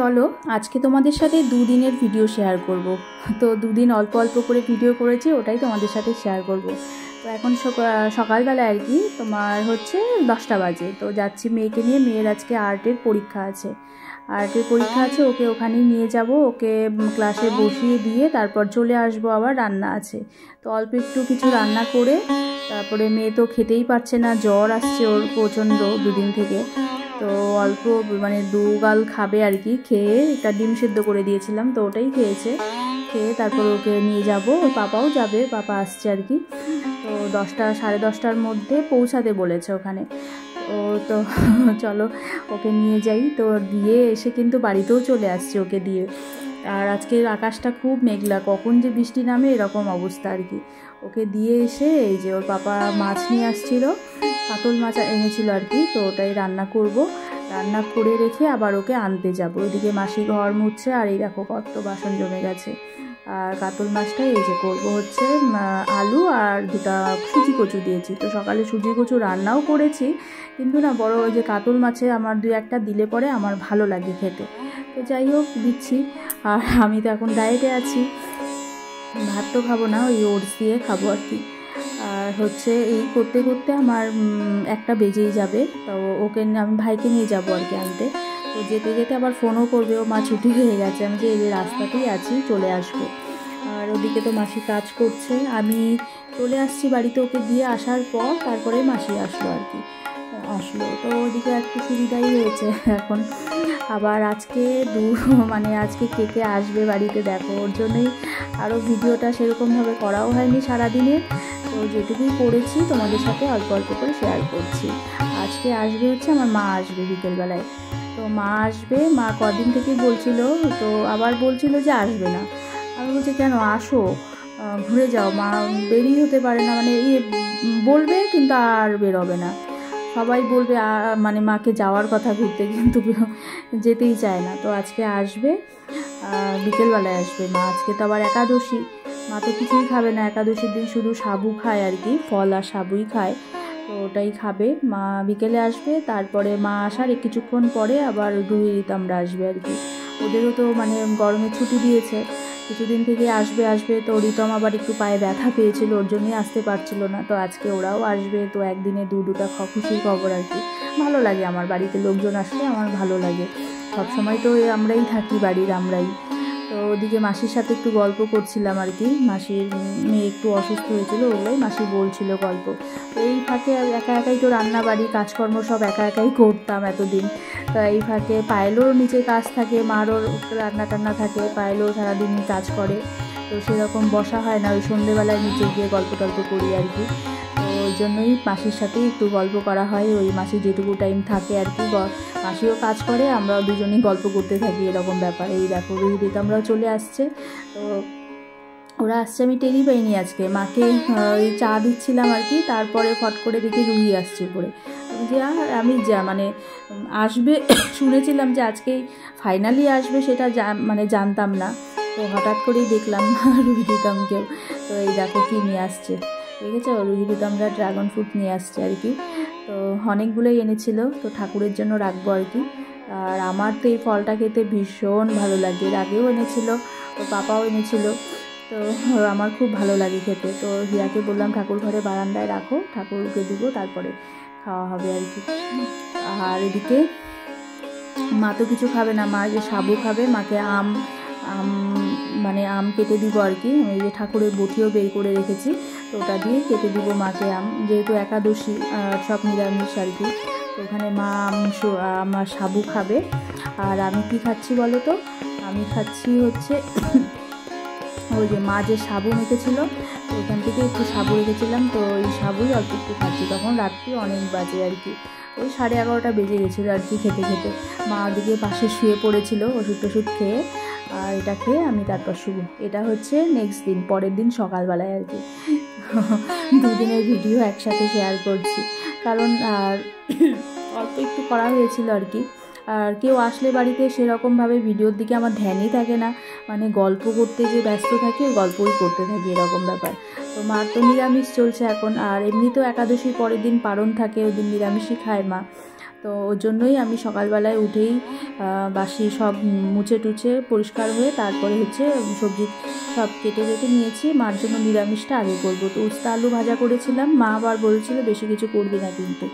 চলো আজকে তোমাদের সাথে দুদিনের ভিডিও শেয়ার করব। তো দুদিন অল্প অল্প করে ভিডিও করেছি, ওটাই তোমাদের সাথে শেয়ার করব। তো এখন সকালবেলা আর কি তোমার হচ্ছে 10টা বাজে। তো যাচ্ছি মেয়েকে নিয়ে, মেয়ের আজকে আর্টের পরীক্ষা আছে। ওকে ওখানেই নিয়ে যাব, ওকে ক্লাসে বসিয়ে দিয়ে তারপর চলে আসবো, আবার রান্না আছে। তো অল্প একটু কিছু রান্না করে তারপরে মেয়ে তো খেতেই পারছে না, জ্বর আসছে ওর প্রচণ্ড দুদিন থেকে। তো অল্প মানে 2 গাল খাবে আর কি, খেয়ে একটা ডিম সেদ্ধ করে দিয়েছিলাম, তো ওটাই খেয়েছে। খেয়ে তারপর ওকে নিয়ে যাব, ওর পাপাও যাবে, পাপা আসছে আর কি। তো 10টা সাড়ে 10টার মধ্যে পৌঁছাতে বলেছে ওখানে। তো চলো ওকে নিয়ে যাই। তো দিয়ে এসে কিন্তু বাড়িতেও চলে আসছি ওকে দিয়ে। আর আজকের আকাশটা খুব মেঘলা, কখন যে বৃষ্টি নামে এরকম অবস্থা আর কি। ওকে দিয়ে এসে এই যে ওর পাপা মাছ নিয়ে আসছিল, কাতল মাছ এনেছিল আর কি। তো ওটাই রান্না করব, রান্না করে রেখে আবার ওকে আনতে যাব। ওইদিকে মাসি ঘর মুছছে, আর এই দেখো কত বাসন জমে গেছে। আর কাতল মাছটা এই যে করবো হচ্ছে আলু আর 2টা সুজি কচু দিয়েছি। তো সকালে সুজি কচু রান্নাও করেছি, কিন্তু না বড় ওই যে কাতল মাছে আমার 2-1টা দিলে পরে আমার ভালো লাগে খেতে। তো যাই হোক দিচ্ছি। আর আমি তো এখন ডায়েটে আছি, ভাত তো খাবো না, ওই ওটস দিয়ে খাবো আর কি। আর হচ্ছে এই করতে করতে আমার 1টা বেজেই যাবে। তো ওকে আমি ভাইকে নিয়ে যাবো আর কি আনতে। তো যেতে যেতে আবার ফোনও করবে, ও মা ছুটি হয়ে গেছে, আমি যে এই রাস্তাতেই আছি, চলে আসবো। আর ওদিকে তো মাসি কাজ করছে, আমি চলে আসছি বাড়িতে ওকে দিয়ে আসার পর, তারপরে মাসি আসলো আর কি। তো ওদিকে একটু সুবিধাই হয়েছে এখন। আবার আজকে আজকে কে আসবে বাড়িতে দেখো, ওর জন্যই আরও ভিডিওটা সেরকমভাবে করাও হয়নি সারাদিনে। তো যেটুকুই করেছি তোমাদের সাথে অল্প অল্প করে শেয়ার করছি। আজকে আসবে হচ্ছে আমার মা আসবে বিকেলবেলায়। তো মা আসবে, মা কদিন থেকেই বলছিল, তো আবার বলছিল যে আসবে না। আমি বলছি কেন, আসো ঘুরে যাও, মা বেরিয়ে হতে পারে না, মানে বলবে কিন্তু আর বেরোবে না। সবাই বলবে মাকে যাওয়ার কথা ঘুরতে, কিন্তু যেতেই চায় না। তো আজকে আসবে, বিকেলবেলায় আসবে মা। আজকে তো আবার একাদশী, মা তো কিছুই খাবে না একাদশীর দিন, শুধু সাবু খায় আর কি, ফল আর সাবুই খায়। তো ওটাই খাবে মা, বিকেলে আসবে। তারপরে মা আসার কিছুক্ষণ পরে আবার রুহি রিতমরা আসবে আর কি। ওদেরও তো গরমে ছুটি দিয়েছে, কিছুদিন থেকে আসবে। তো রিতম আবার একটু পায়ে ব্যথা পেয়েছিল, ওর জন্যই আসতে পারছিল না। তো আজকে ওরাও আসবে। তো একদিনে 2টা খুশির খবর আর কি। ভালো লাগে আমার বাড়িতে লোকজন আসলে, আমার ভালো লাগে। সবসময় তো আমরাই থাকি বাড়ির, আমরাই। তো ওদিকে মাসির সাথে একটু গল্প করছিলাম আর কি, মাসির মেয়ে একটু অসুস্থ হয়েছিল, ওগুলোই মাসি বলছিল গল্প। তো এই ফাঁকে একা একাই তো রান্না বাড়ি কাজকর্ম সব একা একাই করতাম এতদিন। তো এই ফাঁকে পায়েলেরও নিচে কাজ থাকে, মারও রান্না টান্না থাকে, পায়েলও সারাদিনই কাজ করে। তো সেরকম বসা হয় না, ওই সন্ধেবেলায় নিচে গিয়ে গল্প টল্প করি আর কি। তো ওই জন্যই মাসির সাথেই একটু গল্প করা হয়, ওই মাসি যেটুকু টাইম থাকে আর কি। মাসিও কাজ করে, আমরাও দুজনেই গল্প করতে থাকি, এরকম ব্যাপার। এই দেখো রুহি আমরাও চলে আসছে। তো ওরা আসছে, আমি টেরই পাইনি আজকে। মাকে ওই চা দিচ্ছিলাম আর কি, তারপরে ফট করে দেখি রুহি আসছে উপরে। যে আমি আসবে শুনেছিলাম যে আজকেই ফাইনালি আসবে, সেটা জানতাম না। তো হঠাৎ করেই দেখলাম রুহি রিতমকেও। তো এই দেখো কি নিয়ে আসছে, দেখেছো, রুহি রিতমরা ড্রাগন ফ্রুট নিয়ে আসছে আর কি। তো অনেকগুলোই এনেছিল, তো ঠাকুরের জন্য রাখবো আর কি। আর আমার তো এই ফলটা খেতে ভীষণ ভালো লাগে, এর আগেও এনেছিল, ওর পাপাও এনেছিল। তো আমার খুব ভালো লাগে খেতে। তো হিয়াকে বললাম ঠাকুর ঘরে বারান্দায় রাখো, ঠাকুরকে দিব, তারপরে খাওয়া হবে আর কি। আর এদিকে মা তো কিছু খাবে না, মা যে সাবু খাবে, মাকে আম কেটে দিব আর কি। আমি যে ঠাকুরের বটিও বের করে রেখেছি, তো ওটা দিয়ে কেটে দিব মাকে আম, যেহেতু একাদশী সব নিরামিষ আর কি। তো ওখানে মা আমার সাবু খাবে। আর আমি কি খাচ্ছি বলো তো, আমি খাচ্ছি হচ্ছে ওই যে মা যে সাবু মেখেছিল, তো ওখান থেকে একটু সাবু রেখেছিলাম, তো ওই সাবুই অল্প একটু খাচ্ছি। তখন রাত্রি অনেক বাজে আর কি, ওই 11:30টা বেজে গেছিলো আর কি খেতে খেতে। মা ওদিকে পাশে শুয়ে পড়েছিল ওষুধ খেয়ে, আর এটা খেয়ে আমি তারপর শুভ। এটা হচ্ছে নেক্সট দিন, পরের দিন সকালবেলায় আর কি। 2 দিনের ভিডিও একসাথে শেয়ার করছি, কারণ আর অল্প একটু করা হয়েছিল আর কি। আর কেউ আসলে বাড়িতে সেরকমভাবে ভিডিওর দিকে আমার ধ্যানই থাকে না, গল্প করতে যে ব্যস্ত থাকি, ওই গল্পই করতে থাকি, এরকম ব্যাপার। তো মার তো নিরামিষ চলছে এখন, আর এমনিতেও একাদশীর পরের দিন পারণ থাকে, ওই দিন নিরামিষই খায় মা। তো ওর জন্যই আমি সকালবেলায় উঠেই বাসি সব মুছে টুছে পরিষ্কার হয়ে তারপরে হচ্ছে সবজি সব কেটে নিয়েছি। মার জন্য নিরামিষটা আগে করবো। তো উস্তা আলু ভাজা করেছিলাম, মা আবার বলছিল বেশি কিছু করবি না, কিন্তু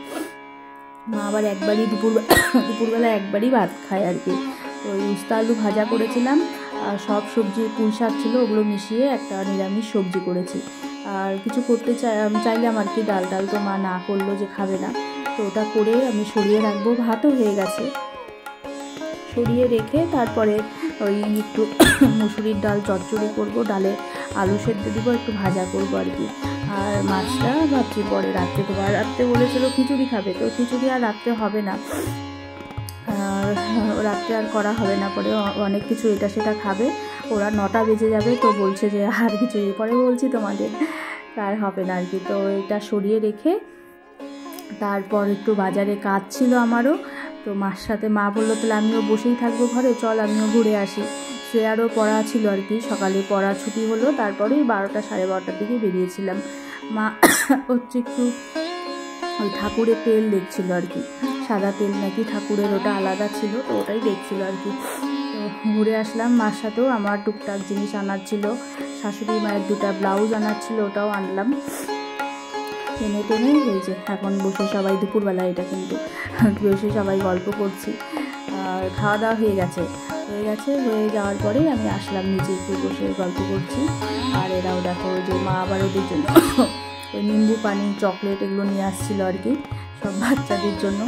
মা আবার একবারই দুপুরবেলা একবারই ভাত খায় আর কি। তো ওই উস্তা আলু ভাজা করেছিলাম, আর সব সবজি পুঁই শাক ছিল ওগুলো মিশিয়ে একটা নিরামিষ সবজি করেছি। আর কিছু করতে চাইলাম আর কি, ডাল তো মা না করলো যে খাবে না, তো ওটা করে আমি সরিয়ে রাখবো। ভাতও হয়ে গেছে, সরিয়ে রেখে তারপরে ওই একটু মুসুরির ডাল চচ্চড়ি করব, ডালে আলু সেদ্ধ দিব, একটু ভাজা করবো আর কি। আর মাছটা ভাবছি পরে রাত্রে দেবো। আর রাত্রে বলেছিল খিচুড়ি খাবে, তো খিচুড়ি আর রাত্রে হবে না, রাত্রে আর করা হবে না, পরে অনেক কিছু এটা সেটা খাবে, ওরা 9টা বেজে যাবে। তো বলছে যে আর খিচুড়ি পরে বলছি তোমাদের আর হবে না আর কি। তো এটা সরিয়ে রেখে তারপর একটু বাজারে কাজ ছিল আমারও, তো মার সাথে মা বললো তাহলে আমিও বসেই থাকবো ঘরে, চল আমিও ঘুরে আসি। শ্রেয়ারও পড়া ছিল আর কি, সকালে পড়া ছুটি হলো, তারপরেই 12টা সাড়ে 12টার দিকে বেরিয়েছিলাম। মা হচ্ছে একটু ওই ঠাকুরের তেল দেখছিল আর কি, সাদা তেল নাকি ঠাকুরের, ওটা আলাদা ছিল, তো ওটাই দেখছিল আর কি। তো ঘুরে আসলাম, মার সাথেও আমার টুকটাক জিনিস আনার ছিল, শাশুড়ি মায়ের 2টা ব্লাউজ আনার ছিল, ওটাও আনলাম। টেনে এই যে এখন বসে সবাই দুপুরবেলা, এটা কিন্তু বসে সবাই গল্প করছি। আর খাওয়া দাওয়া হয়ে গেছে, হয়ে যাওয়ার পরেই আমি আসলাম নিচে, একটু বসে গল্প করছি। আর এরাও দেখো যে মা আবার ওদের জন্য ওই নিম্বু পানি চকলেট এগুলো নিয়ে আসছিলো আর কি, সব বাচ্চাদের জন্য,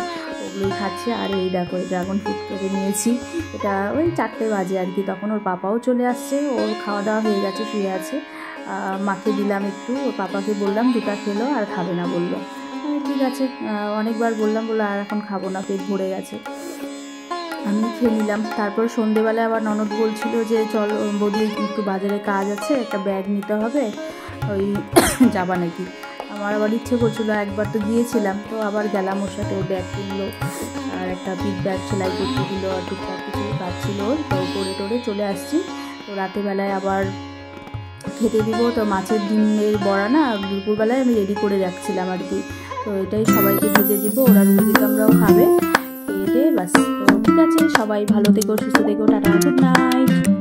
ওগুলোই খাচ্ছে। আর এই দেখো ড্রাগন ফ্রুট কেটে নিয়েছি, এটা ওই 4টে বাজে আর কি, তখন ওর পাপাও চলে আসছে, ওর খাওয়া দাওয়া হয়ে গেছে, শুয়ে আছে। মাকে দিলাম একটু, ওর পাপাকে বললাম 2টা খেলো, আর খাবে না বললো। ঠিক আছে, অনেকবার বললাম আর এখন খাবো না, পেট ভরে গেছে। আমি খেয়ে নিলাম। তারপর সন্ধেবেলায় আবার ননদ বলছিল যে চল বৌদি একটু বাজারে কাজ আছে, একটা ব্যাগ নিতে হবে, ওই যাবা নাকি। আমার আবার ইচ্ছে করছিল, একবার তো গিয়েছিলাম, তো আবার গেলাম ওর সাথে, ও ব্যাগ কিনলো, আর একটা পিক ব্যাগ সেলাই করতে দিল, আর টুকটাক কিছু কাজ ছিল, তো করে টোরে চলে আসছি। তো রাতেরবেলায় আবার খেতে দিব, তো মাছের ডিমের বড়া না দুপুরবেলায় আমি রেডি করে রাখছিলাম আর কি, তো এটাই সবাইকে ভেজে দিব, ওরা রুটি আমরাও খাবে, খেয়ে বাস। তো ঠিক আছে, সবাই ভালো থেকো, সুস্থ থেকো, টাটা, গুড নাইট।